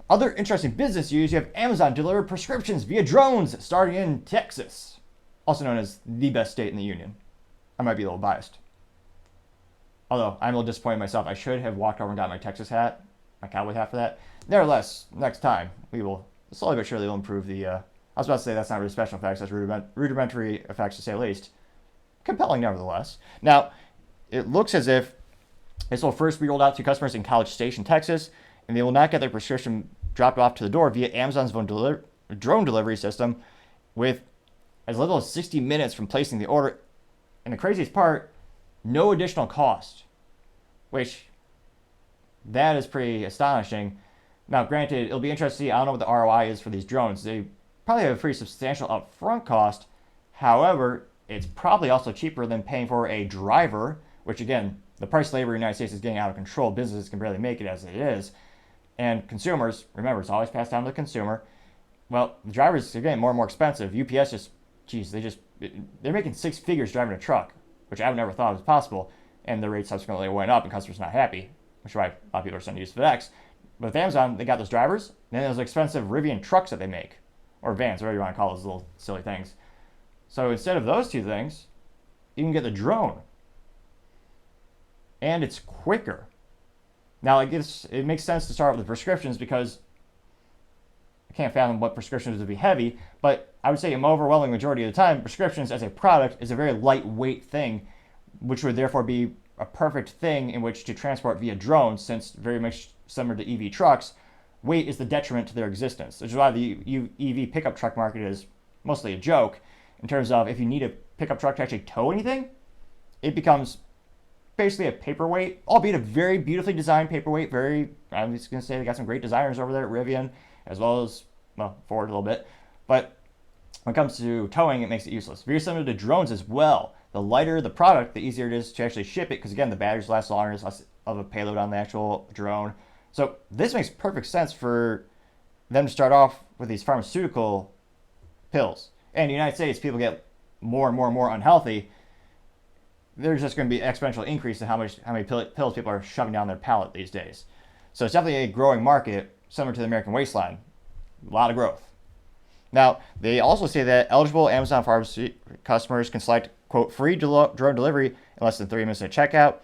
Other interesting business news, you have Amazon deliver prescriptions via drones starting in Texas, also known as the best state in the union. I might be a little biased. Although, I'm a little disappointed in myself. I should have walked over and got my Texas hat, my cowboy hat for that. Nevertheless, next time, we will slowly but surely will improve the, I was about to say that's not really special effects, that's rudimentary effects to say the least. Compelling nevertheless. Now, it looks as if this will first be rolled out to customers in College Station, Texas, and they will not get their prescription dropped off to the door via Amazon's drone delivery system with as little as 60 minutes from placing the order. And the craziest part, no additional cost, which that is pretty astonishing. Now, granted, it'll be interesting to see, I don't know what the ROI is for these drones. They probably have a pretty substantial upfront cost. However, it's probably also cheaper than paying for a driver, which again, the price of labor in the United States is getting out of control. Businesses can barely make it as it is. And consumers, remember, it's always passed down to the consumer. Well, the drivers are getting more and more expensive. UPS they're making six figures driving a truck, which I would never thought was possible. And the rate subsequently went up and customers not happy, which is why a lot of people are starting to use FedEx. But with Amazon, they got those drivers, and then those expensive Rivian trucks that they make, or vans, whatever you want to call those little silly things. So instead of those two things, you can get the drone. And it's quicker. Now, I guess it makes sense to start with the prescriptions because I can't fathom what prescriptions would be heavy, but I would say an overwhelming majority of the time, prescriptions as a product is a very lightweight thing, which would therefore be a perfect thing in which to transport via drones, since very much similar to EV trucks, weight is the detriment to their existence, which is why the EV pickup truck market is mostly a joke in terms of if you need a pickup truck to actually tow anything, it becomes basically a paperweight, albeit a very beautifully designed paperweight. I'm just going to say they got some great designers over there at Rivian, as well as, well, Ford a little bit. But when it comes to towing, it makes it useless. Very similar to drones as well. The lighter the product, the easier it is to actually ship it, because again, the batteries last longer, there's less of a payload on the actual drone. So this makes perfect sense for them to start off with these pharmaceutical pills. And in the United States, people get more and more unhealthy. There's just going to be an exponential increase in how many pills people are shoving down their palate these days. So it's definitely a growing market, similar to the American wasteland. A lot of growth. Now, they also say that eligible Amazon pharmacy customers can select, quote, free drone delivery in less than 3 minutes at checkout,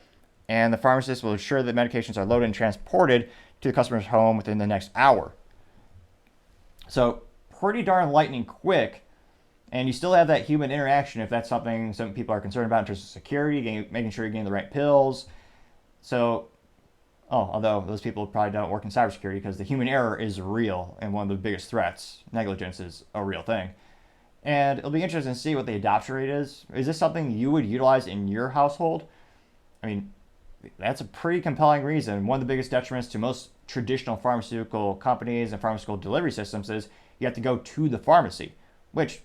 and the pharmacist will ensure that medications are loaded and transported to the customer's home within the next hour. So pretty darn lightning quick. And you still have that human interaction if that's something some people are concerned about in terms of security, making sure you're getting the right pills. So, although those people probably don't work in cybersecurity because the human error is real and one of the biggest threats. Negligence is a real thing. And it'll be interesting to see what the adoption rate is. Is this something you would utilize in your household? I mean, that's a pretty compelling reason. One of the biggest detriments to most traditional pharmaceutical companies and pharmaceutical delivery systems is you have to go to the pharmacy, which,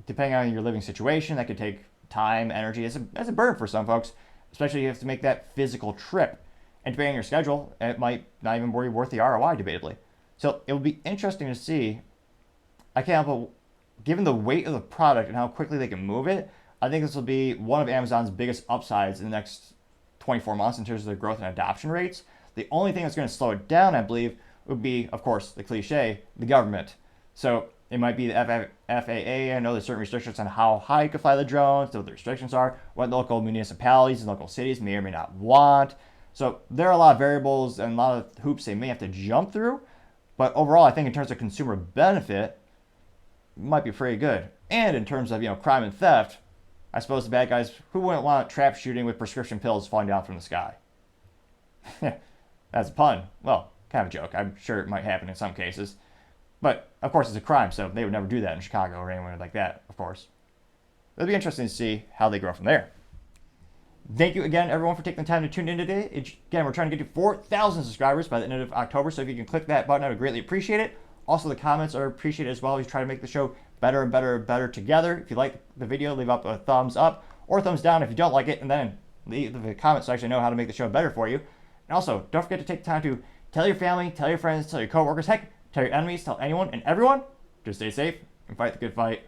depending on your living situation, that could take time, energy. That's a burden for some folks, especially if you have to make that physical trip. And depending on your schedule, it might not even be worth the ROI, debatably. So it will be interesting to see. I can't help but, given the weight of the product and how quickly they can move it, I think this will be one of Amazon's biggest upsides in the next 24 months in terms of their growth and adoption rates. The only thing that's going to slow it down, I believe, would be, of course, the cliche, the government. So it might be the FAA. I know there's certain restrictions on how high you can fly the drones, what the restrictions are, what local municipalities and local cities may or may not want. So there are a lot of variables and a lot of hoops they may have to jump through. But overall, I think in terms of consumer benefit, it might be pretty good. And in terms of, crime and theft, I suppose the bad guys, who wouldn't want trap shooting with prescription pills falling down from the sky? That's a pun. Well, kind of a joke. I'm sure it might happen in some cases. But, of course, it's a crime, so they would never do that in Chicago or anywhere like that, of course. It'll be interesting to see how they grow from there. Thank you again, everyone, for taking the time to tune in today. Again, we're trying to get to 4,000 subscribers by the end of October, so if you can click that button, I would greatly appreciate it. Also, the comments are appreciated as well. We try to make the show better and better and better together. If you like the video, leave up a thumbs up or a thumbs down if you don't like it, and then leave the comments so I actually know how to make the show better for you. And also, don't forget to take the time to tell your family, tell your friends, tell your coworkers, heck, tell your enemies, tell anyone and everyone. Just stay safe and fight the good fight.